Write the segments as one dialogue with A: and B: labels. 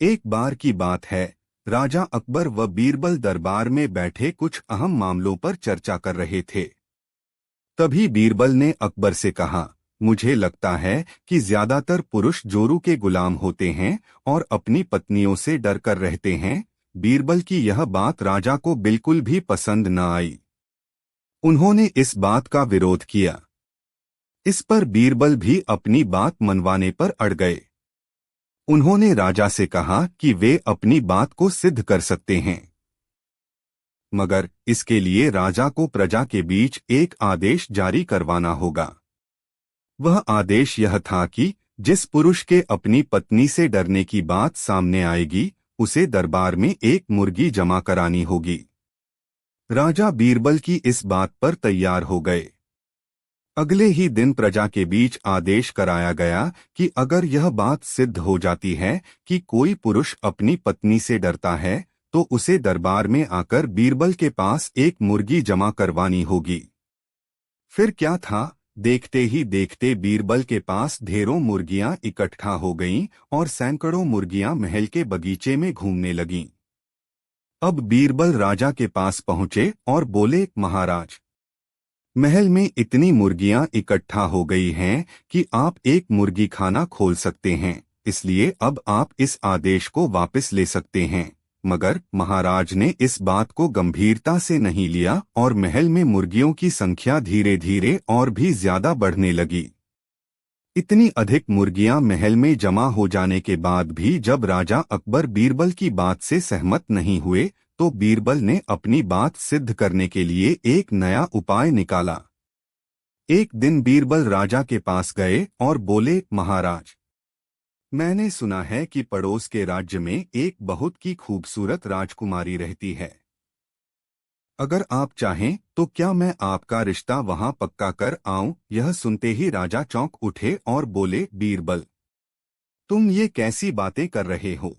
A: एक बार की बात है, राजा अकबर व बीरबल दरबार में बैठे कुछ अहम मामलों पर चर्चा कर रहे थे। तभी बीरबल ने अकबर से कहा, मुझे लगता है कि ज्यादातर पुरुष जोरू के गुलाम होते हैं और अपनी पत्नियों से डर कर रहते हैं। बीरबल की यह बात राजा को बिल्कुल भी पसंद न आई। उन्होंने इस बात का विरोध किया। इस पर बीरबल भी अपनी बात मनवाने पर अड़ गए। उन्होंने राजा से कहा कि वे अपनी बात को सिद्ध कर सकते हैं, मगर इसके लिए राजा को प्रजा के बीच एक आदेश जारी करवाना होगा। वह आदेश यह था कि जिस पुरुष के अपनी पत्नी से डरने की बात सामने आएगी, उसे दरबार में एक मुर्गी जमा करानी होगी। राजा बीरबल की इस बात पर तैयार हो गए। अगले ही दिन प्रजा के बीच आदेश कराया गया कि अगर यह बात सिद्ध हो जाती है कि कोई पुरुष अपनी पत्नी से डरता है, तो उसे दरबार में आकर बीरबल के पास एक मुर्गी जमा करवानी होगी। फिर क्या था, देखते ही देखते बीरबल के पास ढेरों मुर्गियां इकट्ठा हो गईं और सैकड़ों मुर्गियां महल के बगीचे में घूमने लगीं। अब बीरबल राजा के पास पहुंचे और बोले, महाराज, महल में इतनी मुर्गियां इकट्ठा हो गई हैं कि आप एक मुर्गी खाना खोल सकते हैं, इसलिए अब आप इस आदेश को वापस ले सकते हैं। मगर महाराज ने इस बात को गंभीरता से नहीं लिया और महल में मुर्गियों की संख्या धीरे धीरे और भी ज्यादा बढ़ने लगी। इतनी अधिक मुर्गियां महल में जमा हो जाने के बाद भी जब राजा अकबर बीरबल की बात से सहमत नहीं हुए, तो बीरबल ने अपनी बात सिद्ध करने के लिए एक नया उपाय निकाला। एक दिन बीरबल राजा के पास गए और बोले, महाराज, मैंने सुना है कि पड़ोस के राज्य में एक बहुत की खूबसूरत राजकुमारी रहती है। अगर आप चाहें तो क्या मैं आपका रिश्ता वहां पक्का कर आऊं? यह सुनते ही राजा चौंक उठे और बोले, बीरबल, तुम ये कैसी बातें कर रहे हो?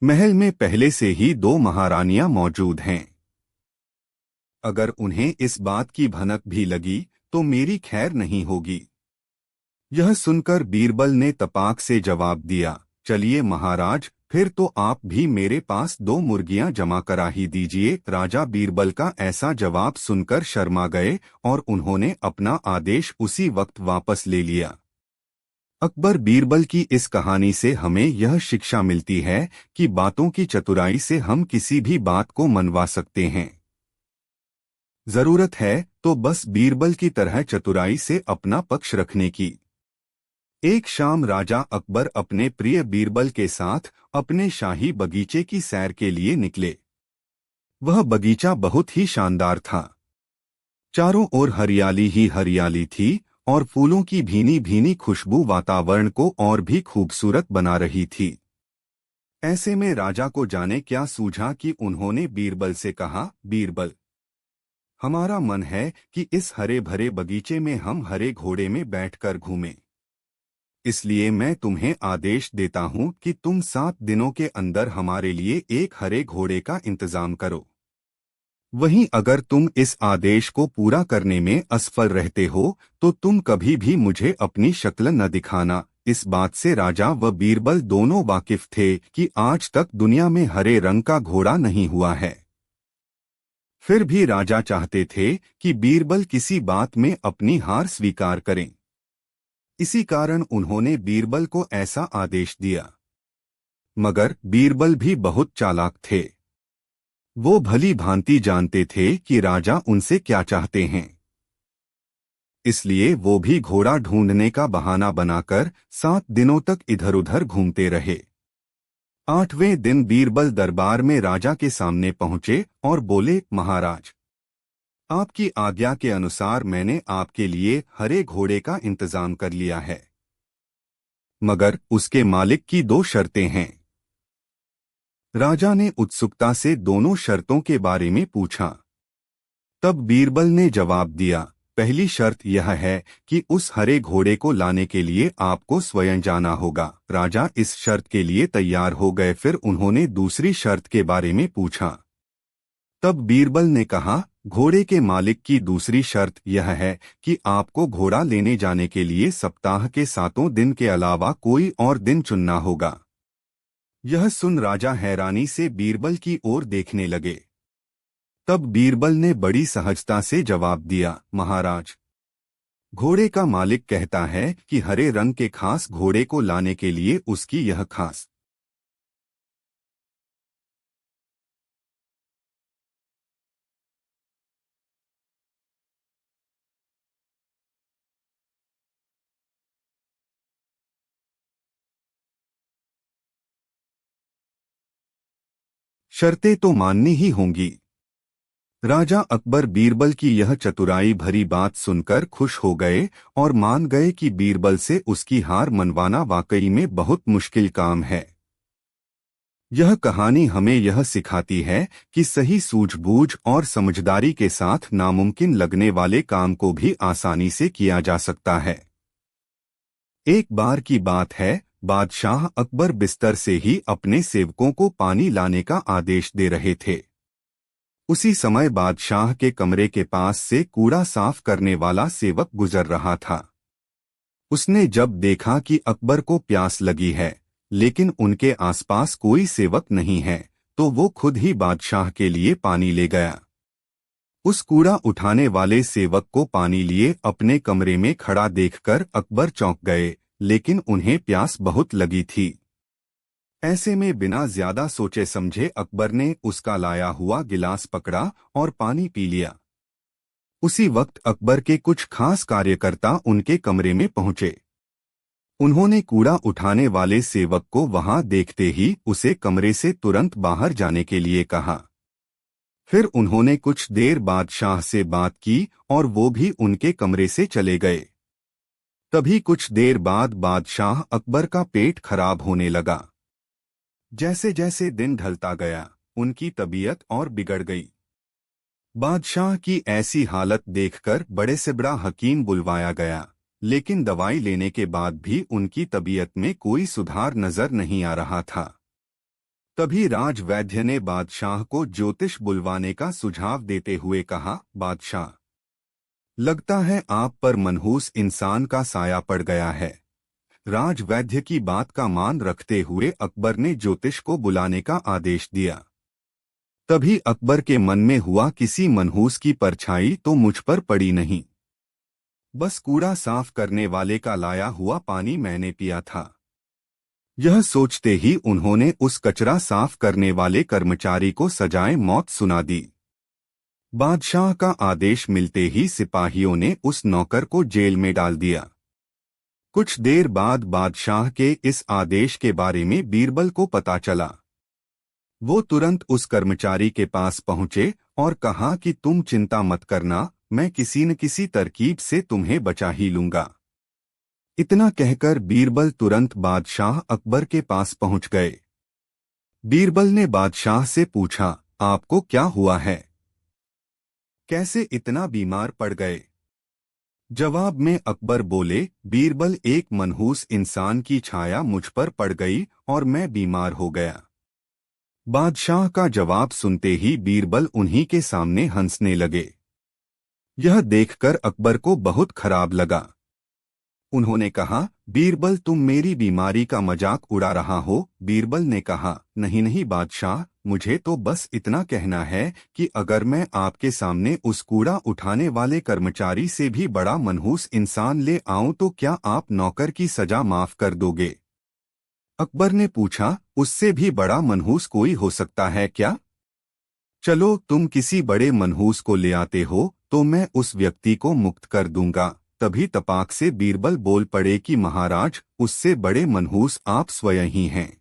A: महल में पहले से ही दो महारानियां मौजूद हैं। अगर उन्हें इस बात की भनक भी लगी तो मेरी खैर नहीं होगी। यह सुनकर बीरबल ने तपाक से जवाब दिया, चलिए महाराज, फिर तो आप भी मेरे पास दो मुर्गियां जमा करा ही दीजिए। राजा बीरबल का ऐसा जवाब सुनकर शर्मा गए और उन्होंने अपना आदेश उसी वक्त वापस ले लिया। अकबर बीरबल की इस कहानी से हमें यह शिक्षा मिलती है कि बातों की चतुराई से हम किसी भी बात को मनवा सकते हैं। जरूरत है तो बस बीरबल की तरह चतुराई से अपना पक्ष रखने की। एक शाम राजा अकबर अपने प्रिय बीरबल के साथ अपने शाही बगीचे की सैर के लिए निकले। वह बगीचा बहुत ही शानदार था। चारों ओर हरियाली ही हरियाली थी और फूलों की भीनी भीनी खुशबू वातावरण को और भी खूबसूरत बना रही थी। ऐसे में राजा को जाने क्या सूझा कि उन्होंने बीरबल से कहा, बीरबल, हमारा मन है कि इस हरे भरे बगीचे में हम हरे घोड़े में बैठकर घूमें। इसलिए मैं तुम्हें आदेश देता हूं कि तुम 7 दिनों के अंदर हमारे लिए एक हरे घोड़े का इंतजाम करो। वहीं अगर तुम इस आदेश को पूरा करने में असफल रहते हो तो तुम कभी भी मुझे अपनी शक्ल न दिखाना। इस बात से राजा व बीरबल दोनों वाकिफ थे कि आज तक दुनिया में हरे रंग का घोड़ा नहीं हुआ है। फिर भी राजा चाहते थे कि बीरबल किसी बात में अपनी हार स्वीकार करें। इसी कारण उन्होंने बीरबल को ऐसा आदेश दिया। मगर बीरबल भी बहुत चालाक थे। वो भली भांति जानते थे कि राजा उनसे क्या चाहते हैं। इसलिए वो भी घोड़ा ढूंढने का बहाना बनाकर 7 दिनों तक इधर-उधर घूमते रहे। 8वें दिन बीरबल दरबार में राजा के सामने पहुंचे और बोले, महाराज, आपकी आज्ञा के अनुसार मैंने आपके लिए हरे घोड़े का इंतजाम कर लिया है, मगर उसके मालिक की 2 शर्तें हैं। राजा ने उत्सुकता से दोनों शर्तों के बारे में पूछा। तब बीरबल ने जवाब दिया, पहली शर्त यह है कि उस हरे घोड़े को लाने के लिए आपको स्वयं जाना होगा। राजा इस शर्त के लिए तैयार हो गए। फिर उन्होंने दूसरी शर्त के बारे में पूछा। तब बीरबल ने कहा, घोड़े के मालिक की दूसरी शर्त यह है कि आपको घोड़ा लेने जाने के लिए सप्ताह के 7 दिन के अलावा कोई और दिन चुनना होगा। यह सुन राजा हैरानी से बीरबल की ओर देखने लगे। तब बीरबल ने बड़ी सहजता से जवाब दिया, महाराज, घोड़े का मालिक कहता है कि हरे रंग के खास घोड़े को लाने के लिए उसकी यह खास शर्तें तो माननी ही होंगी। राजा अकबर बीरबल की यह चतुराई भरी बात सुनकर खुश हो गए और मान गए कि बीरबल से उसकी हार मनवाना वाकई में बहुत मुश्किल काम है। यह कहानी हमें यह सिखाती है कि सही सूझबूझ और समझदारी के साथ नामुमकिन लगने वाले काम को भी आसानी से किया जा सकता है। एक बार की बात है, बादशाह अकबर बिस्तर से ही अपने सेवकों को पानी लाने का आदेश दे रहे थे। उसी समय बादशाह के कमरे के पास से कूड़ा साफ करने वाला सेवक गुजर रहा था। उसने जब देखा कि अकबर को प्यास लगी है लेकिन उनके आसपास कोई सेवक नहीं है, तो वो खुद ही बादशाह के लिए पानी ले गया। उस कूड़ा उठाने वाले सेवक को पानी लिए अपने कमरे में खड़ा देखकर अकबर चौंक गए, लेकिन उन्हें प्यास बहुत लगी थी। ऐसे में बिना ज्यादा सोचे समझे अकबर ने उसका लाया हुआ गिलास पकड़ा और पानी पी लिया। उसी वक्त अकबर के कुछ खास कार्यकर्ता उनके कमरे में पहुंचे। उन्होंने कूड़ा उठाने वाले सेवक को वहां देखते ही उसे कमरे से तुरंत बाहर जाने के लिए कहा। फिर उन्होंने कुछ देर बादशाह से बात की और वो भी उनके कमरे से चले गए। तभी कुछ देर बाद बादशाह अकबर का पेट खराब होने लगा। जैसे जैसे दिन ढलता गया, उनकी तबीयत और बिगड़ गई। बादशाह की ऐसी हालत देखकर बड़े से बड़ा हकीम बुलवाया गया, लेकिन दवाई लेने के बाद भी उनकी तबीयत में कोई सुधार नजर नहीं आ रहा था। तभी राजवैद्य ने बादशाह को ज्योतिष बुलवाने का सुझाव देते हुए कहा, बादशाह, लगता है आप पर मनहूस इंसान का साया पड़ गया है। राजवैद्य की बात का मान रखते हुए अकबर ने ज्योतिष को बुलाने का आदेश दिया। तभी अकबर के मन में हुआ, किसी मनहूस की परछाई तो मुझ पर पड़ी नहीं, बस कूड़ा साफ करने वाले का लाया हुआ पानी मैंने पिया था। यह सोचते ही उन्होंने उस कचरा साफ करने वाले कर्मचारी को सजाए मौत सुना दी। बादशाह का आदेश मिलते ही सिपाहियों ने उस नौकर को जेल में डाल दिया। कुछ देर बाद बादशाह के इस आदेश के बारे में बीरबल को पता चला। वो तुरंत उस कर्मचारी के पास पहुंचे और कहा कि तुम चिंता मत करना, मैं किसी न किसी तरकीब से तुम्हें बचा ही लूंगा। इतना कहकर बीरबल तुरंत बादशाह अकबर के पास पहुंच गए। बीरबल ने बादशाह से पूछा, आपको क्या हुआ है? कैसे इतना बीमार पड़ गए? जवाब में अकबर बोले, बीरबल, एक मनहूस इंसान की छाया मुझ पर पड़ गई और मैं बीमार हो गया। बादशाह का जवाब सुनते ही बीरबल उन्हीं के सामने हंसने लगे। यह देखकर अकबर को बहुत खराब लगा। उन्होंने कहा, बीरबल, तुम मेरी बीमारी का मजाक उड़ा रहा हो। बीरबल ने कहा, नहीं नहीं बादशाह, मुझे तो बस इतना कहना है कि अगर मैं आपके सामने उस कूड़ा उठाने वाले कर्मचारी से भी बड़ा मनहूस इंसान ले आऊं तो क्या आप नौकर की सजा माफ कर दोगे? अकबर ने पूछा, उससे भी बड़ा मनहूस कोई हो सकता है क्या? चलो, तुम किसी बड़े मनहूस को ले आते हो तो मैं उस व्यक्ति को मुक्त कर दूंगा। तभी तपाक से बीरबल बोल पड़े कि महाराज, उससे बड़े मनहूस आप स्वयं ही हैं।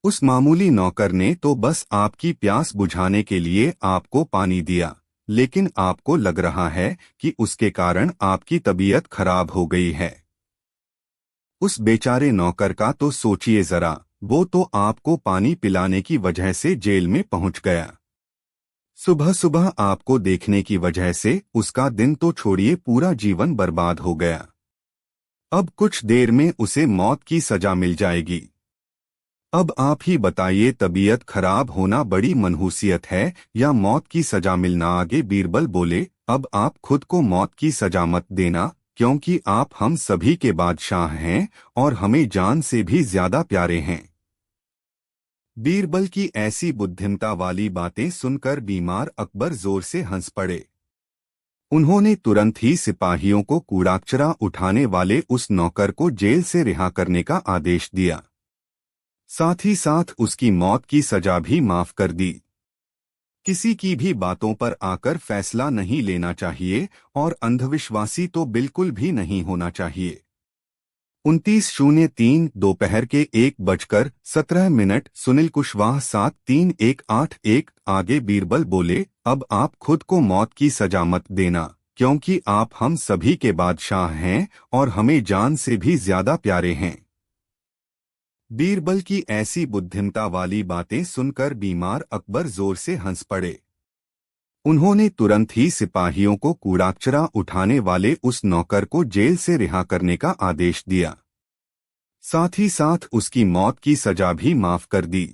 A: उस मामूली नौकर ने तो बस आपकी प्यास बुझाने के लिए आपको पानी दिया, लेकिन आपको लग रहा है कि उसके कारण आपकी तबीयत खराब हो गई है। उस बेचारे नौकर का तो सोचिए जरा, वो तो आपको पानी पिलाने की वजह से जेल में पहुंच गया। सुबह सुबह आपको देखने की वजह से उसका दिन तो छोड़िए, पूरा जीवन बर्बाद हो गया। अब कुछ देर में उसे मौत की सजा मिल जाएगी। अब आप ही बताइए, तबीयत खराब होना बड़ी मनहूसियत है या मौत की सजा मिलना? आगे बीरबल बोले, अब आप खुद को मौत की सजा मत देना, क्योंकि आप हम सभी के बादशाह हैं और हमें जान से भी ज्यादा प्यारे हैं। बीरबल की ऐसी बुद्धिमता वाली बातें सुनकर बीमार अकबर जोर से हंस पड़े। उन्होंने तुरंत ही सिपाहियों को कूड़ाकचरा उठाने वाले उस नौकर को जेल से रिहा करने का आदेश दिया। साथ ही साथ उसकी मौत की सजा भी माफ कर दी। किसी की भी बातों पर आकर फैसला नहीं लेना चाहिए और अंधविश्वासी तो बिल्कुल भी नहीं होना चाहिए। 29:03 दोपहर के 1:17 सुनील कुशवाहा 73181 आगे बीरबल बोले, अब आप खुद को मौत की सजा मत देना, क्योंकि आप हम सभी के बादशाह हैं और हमें जान से भी ज्यादा प्यारे हैं। बीरबल की ऐसी बुद्धिमता वाली बातें सुनकर बीमार अकबर जोर से हंस पड़े। उन्होंने तुरंत ही सिपाहियों को कूड़ाकचरा उठाने वाले उस नौकर को जेल से रिहा करने का आदेश दिया। साथ ही साथ उसकी मौत की सजा भी माफ कर दी।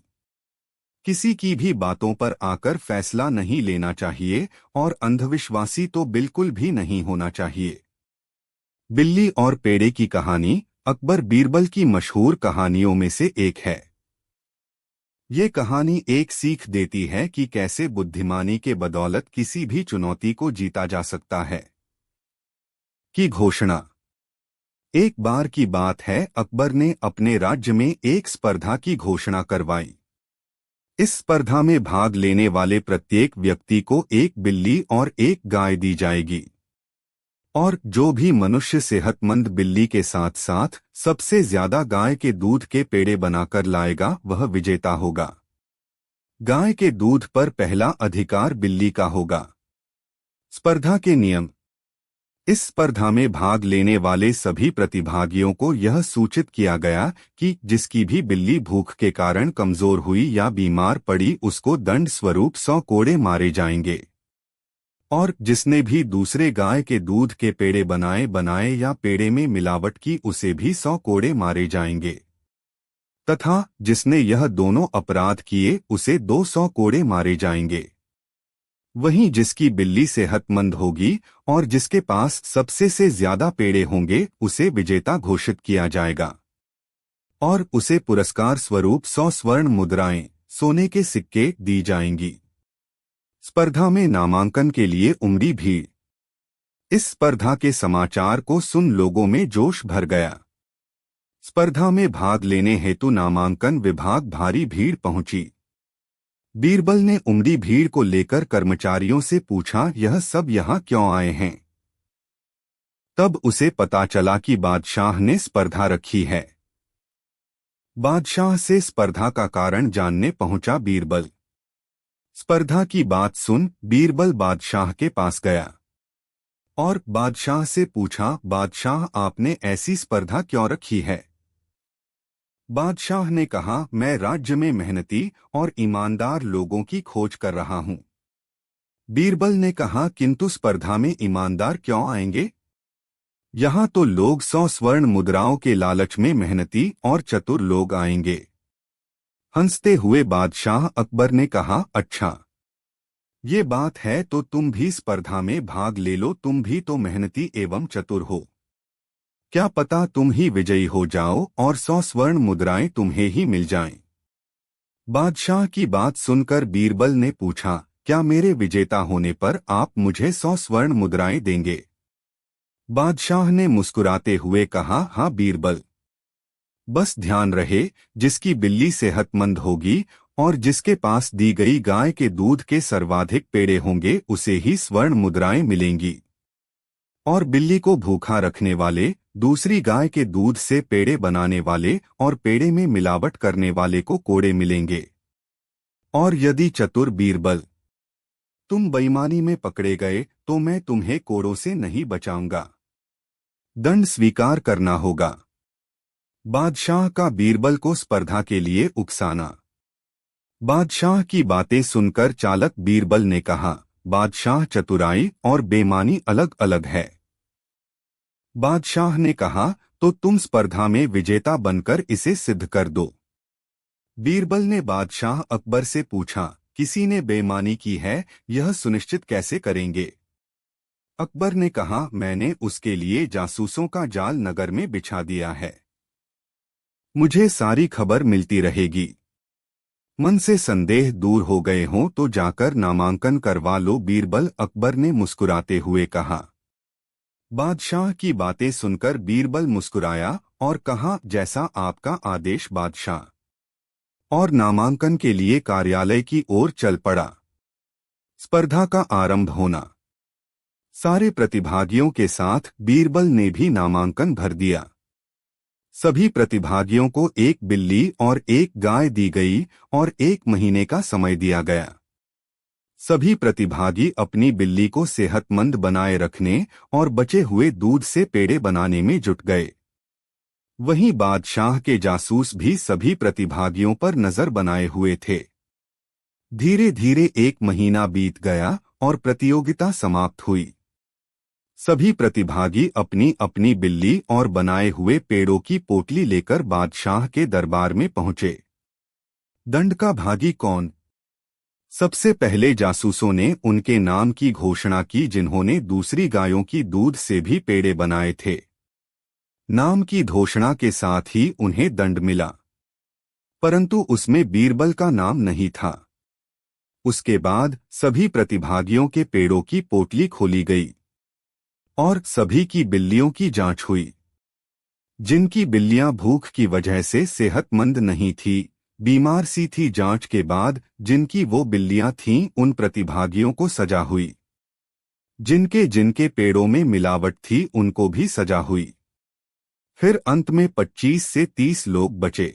A: किसी की भी बातों पर आकर फैसला नहीं लेना चाहिए और अंधविश्वासी तो बिल्कुल भी नहीं होना चाहिए। बिल्ली और पेड़े की कहानी अकबर बीरबल की मशहूर कहानियों में से एक है। ये कहानी एक सीख देती है कि कैसे बुद्धिमानी के बदौलत किसी भी चुनौती को जीता जा सकता है। की घोषणा। एक बार की बात है, अकबर ने अपने राज्य में एक स्पर्धा की घोषणा करवाई। इस स्पर्धा में भाग लेने वाले प्रत्येक व्यक्ति को एक बिल्ली और एक गाय दी जाएगी, और जो भी मनुष्य सेहतमंद बिल्ली के साथ साथ सबसे ज्यादा गाय के दूध के पेड़े बनाकर लाएगा वह विजेता होगा। गाय के दूध पर पहला अधिकार बिल्ली का होगा। स्पर्धा के नियम। इस स्पर्धा में भाग लेने वाले सभी प्रतिभागियों को यह सूचित किया गया कि जिसकी भी बिल्ली भूख के कारण कमजोर हुई या बीमार पड़ी उसको दंड स्वरूप 100 कोड़े मारे जाएंगे, और जिसने भी दूसरे गाय के दूध के पेड़े बनाए या पेड़े में मिलावट की उसे भी 100 कोड़े मारे जाएंगे, तथा जिसने यह दोनों अपराध किए उसे 200 कोड़े मारे जाएंगे। वहीं जिसकी बिल्ली सेहतमंद होगी और जिसके पास सबसे से ज्यादा पेड़े होंगे उसे विजेता घोषित किया जाएगा, और उसे पुरस्कार स्वरूप 100 स्वर्ण मुद्राएं, सोने के सिक्के दी जाएंगी। स्पर्धा में नामांकन के लिए उमड़ी भीड़। इस स्पर्धा के समाचार को सुन लोगों में जोश भर गया। स्पर्धा में भाग लेने हेतु नामांकन विभाग भारी भीड़ पहुंची। बीरबल ने उमड़ी भीड़ को लेकर कर्मचारियों से पूछा, यह सब यहाँ क्यों आए हैं? तब उसे पता चला कि बादशाह ने स्पर्धा रखी है। बादशाह से स्पर्धा का कारण जानने पहुंचा बीरबल। स्पर्धा की बात सुन बीरबल बादशाह के पास गया और बादशाह से पूछा, बादशाह आपने ऐसी स्पर्धा क्यों रखी है? बादशाह ने कहा, मैं राज्य में मेहनती और ईमानदार लोगों की खोज कर रहा हूं। बीरबल ने कहा, किंतु स्पर्धा में ईमानदार क्यों आएंगे? यहां तो लोग 100 स्वर्ण मुद्राओं के लालच में मेहनती और चतुर लोग आएंगे। हंसते हुए बादशाह अकबर ने कहा, अच्छा, ये बात है तो तुम भी स्पर्धा में भाग ले लो, तुम भी तो मेहनती एवं चतुर हो। क्या पता तुम ही विजयी हो जाओ और 100 स्वर्ण मुद्राएं तुम्हें ही मिल जाएं। बादशाह की बात सुनकर बीरबल ने पूछा, क्या मेरे विजेता होने पर आप मुझे 100 स्वर्ण मुद्राएं देंगे? बादशाह ने मुस्कुराते हुए कहा, हाँ बीरबल, बस ध्यान रहे, जिसकी बिल्ली सेहतमंद होगी और जिसके पास दी गई गाय के दूध के सर्वाधिक पेड़े होंगे उसे ही स्वर्ण मुद्राएं मिलेंगी, और बिल्ली को भूखा रखने वाले, दूसरी गाय के दूध से पेड़े बनाने वाले और पेड़े में मिलावट करने वाले को कोड़े मिलेंगे। और यदि चतुर बीरबल तुम बेईमानी में पकड़े गए तो मैं तुम्हें कोड़ों से नहीं बचाऊंगा, दंड स्वीकार करना होगा। बादशाह का बीरबल को स्पर्धा के लिए उकसाना। बादशाह की बातें सुनकर चालक बीरबल ने कहा, बादशाह, चतुराई और बेईमानी अलग अलग है। बादशाह ने कहा, तो तुम स्पर्धा में विजेता बनकर इसे सिद्ध कर दो। बीरबल ने बादशाह अकबर से पूछा, किसी ने बेईमानी की है, यह सुनिश्चित कैसे करेंगे? अकबर ने कहा, मैंने उसके लिए जासूसों का जाल नगर में बिछा दिया है। मुझे सारी खबर मिलती रहेगी। मन से संदेह दूर हो गए हों तो जाकर नामांकन करवा लो, बीरबल, अकबर ने मुस्कुराते हुए कहा। बादशाह की बातें सुनकर बीरबल मुस्कुराया और कहा, जैसा आपका आदेश बादशाह, और नामांकन के लिए कार्यालय की ओर चल पड़ा। स्पर्धा का आरंभ होना। सारे प्रतिभागियों के साथ बीरबल ने भी नामांकन भर दिया। सभी प्रतिभागियों को एक बिल्ली और एक गाय दी गई और 1 महीने का समय दिया गया। सभी प्रतिभागी अपनी बिल्ली को सेहतमंद बनाए रखने और बचे हुए दूध से पेड़े बनाने में जुट गए। वहीं बादशाह के जासूस भी सभी प्रतिभागियों पर नजर बनाए हुए थे। धीरे धीरे 1 महीना बीत गया और प्रतियोगिता समाप्त हुई। सभी प्रतिभागी अपनी अपनी बिल्ली और बनाए हुए पेड़ों की पोटली लेकर बादशाह के दरबार में पहुंचे। दंड का भागी कौन? सबसे पहले जासूसों ने उनके नाम की घोषणा की जिन्होंने दूसरी गायों की दूध से भी पेड़े बनाए थे। नाम की घोषणा के साथ ही उन्हें दंड मिला, परंतु उसमें बीरबल का नाम नहीं था। उसके बाद सभी प्रतिभागियों के पेड़ों की पोटली खोली गई और सभी की बिल्लियों की जांच हुई। जिनकी बिल्लियां भूख की वजह से सेहतमंद नहीं थी, बीमार सी थी, जांच के बाद जिनकी वो बिल्लियां थीं उन प्रतिभागियों को सजा हुई। जिनके जिनके पेड़ों में मिलावट थी उनको भी सजा हुई। फिर अंत में 25 से 30 लोग बचे,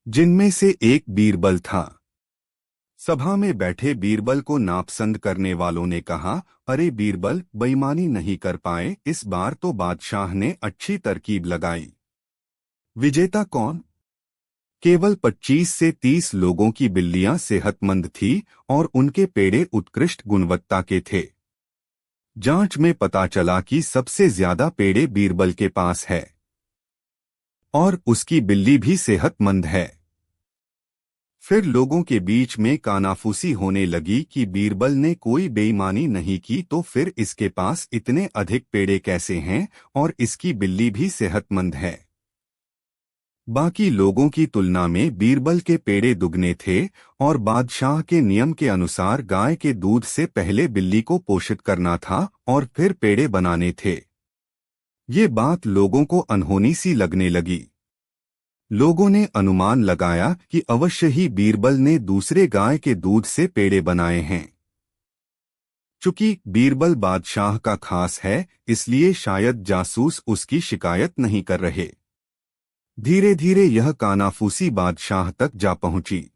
A: जिनमें से एक बीरबल था। सभा में बैठे बीरबल को नापसंद करने वालों ने कहा, अरे बीरबल, बेईमानी नहीं कर पाए, इस बार तो बादशाह ने अच्छी तरकीब लगाई। विजेता कौन? केवल 25 से 30 लोगों की बिल्लियां सेहतमंद थी और उनके पेड़े उत्कृष्ट गुणवत्ता के थे। जांच में पता चला कि सबसे ज्यादा पेड़े बीरबल के पास है और उसकी बिल्ली भी सेहतमंद है। फिर लोगों के बीच में कानाफूसी होने लगी कि बीरबल ने कोई बेईमानी नहीं की तो फिर इसके पास इतने अधिक पेड़े कैसे हैं और इसकी बिल्ली भी सेहतमंद है। बाकी लोगों की तुलना में बीरबल के पेड़े दुगने थे और बादशाह के नियम के अनुसार गाय के दूध से पहले बिल्ली को पोषित करना था और फिर पेड़े बनाने थे। ये बात लोगों को अनहोनी सी लगने लगी। लोगों ने अनुमान लगाया कि अवश्य ही बीरबल ने दूसरे गाय के दूध से पेड़े बनाए हैं। चूंकि बीरबल बादशाह का खास है, इसलिए शायद जासूस उसकी शिकायत नहीं कर रहे। धीरे धीरे यह कानाफूसी बादशाह तक जा पहुंची।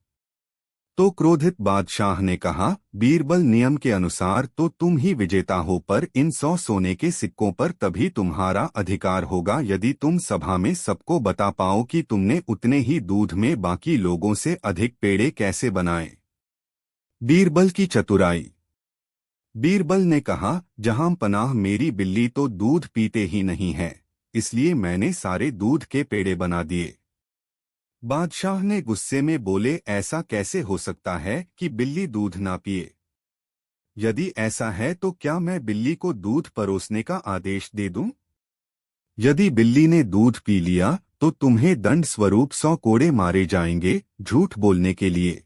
A: तो क्रोधित बादशाह ने कहा, बीरबल, नियम के अनुसार तो तुम ही विजेता हो, पर इन 100 सोने के सिक्कों पर तभी तुम्हारा अधिकार होगा यदि तुम सभा में सबको बता पाओ कि तुमने उतने ही दूध में बाकी लोगों से अधिक पेड़े कैसे बनाए। बीरबल की चतुराई। बीरबल ने कहा, जहां पनाह, मेरी बिल्ली तो दूध पीते ही नहीं है, इसलिए मैंने सारे दूध के पेड़े बना दिए। बादशाह ने गुस्से में बोले, ऐसा कैसे हो सकता है कि बिल्ली दूध ना पिए? यदि ऐसा है तो क्या मैं बिल्ली को दूध परोसने का आदेश दे दूं? यदि बिल्ली ने दूध पी लिया तो तुम्हें दंड स्वरूप 100 कोड़े मारे जाएंगे, झूठ बोलने के लिए।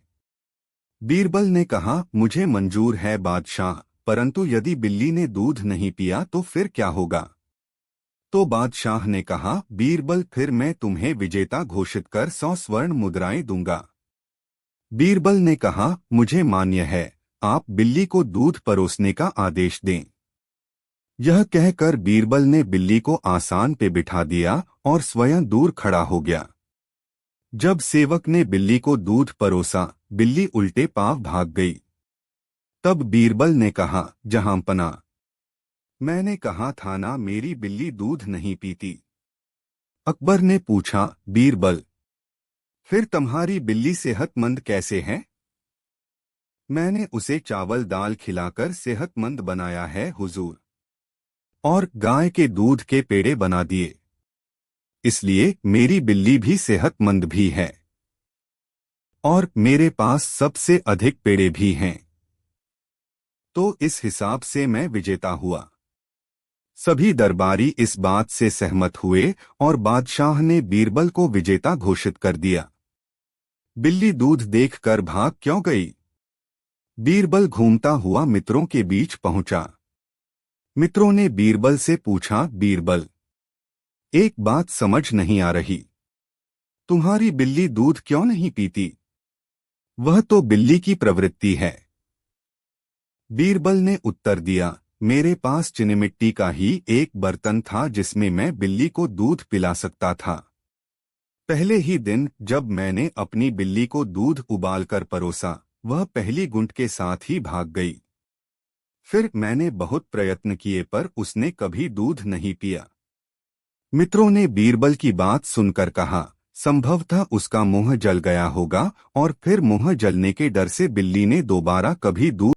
A: बीरबल ने कहा, मुझे मंजूर है बादशाह, परंतु यदि बिल्ली ने दूध नहीं पिया तो फिर क्या होगा? तो बादशाह ने कहा, बीरबल, फिर मैं तुम्हें विजेता घोषित कर 100 स्वर्ण मुद्राएं दूंगा। बीरबल ने कहा, मुझे मान्य है, आप बिल्ली को दूध परोसने का आदेश दें। यह कहकर बीरबल ने बिल्ली को आसान पे बिठा दिया और स्वयं दूर खड़ा हो गया। जब सेवक ने बिल्ली को दूध परोसा, बिल्ली उल्टे पांव भाग गई। तब बीरबल ने कहा, जहांपना, मैंने कहा था ना, मेरी बिल्ली दूध नहीं पीती। अकबर ने पूछा, बीरबल, फिर तुम्हारी बिल्ली सेहतमंद कैसे है? मैंने उसे चावल दाल खिलाकर सेहतमंद बनाया है हुजूर, और गाय के दूध के पेड़े बना दिए, इसलिए मेरी बिल्ली भी सेहतमंद भी है और मेरे पास सबसे अधिक पेड़े भी हैं। तो इस हिसाब से मैं विजेता हुआ। सभी दरबारी इस बात से सहमत हुए और बादशाह ने बीरबल को विजेता घोषित कर दिया। बिल्ली दूध देखकर भाग क्यों गई? बीरबल घूमता हुआ मित्रों के बीच पहुंचा। मित्रों ने बीरबल से पूछा, बीरबल, एक बात समझ नहीं आ रही, तुम्हारी बिल्ली दूध क्यों नहीं पीती? वह तो बिल्ली की प्रवृत्ति है। बीरबल ने उत्तर दिया, मेरे पास चीनीमिट्टी का ही एक बर्तन था जिसमें मैं बिल्ली को दूध पिला सकता था। पहले ही दिन जब मैंने अपनी बिल्ली को दूध उबालकर परोसा, वह पहली घूंट के साथ ही भाग गई। फिर मैंने बहुत प्रयत्न किए पर उसने कभी दूध नहीं पिया। मित्रों ने बीरबल की बात सुनकर कहा, संभवतः उसका मुंह जल गया होगा और फिर मुंह जलने के डर से बिल्ली ने दोबारा कभी दूध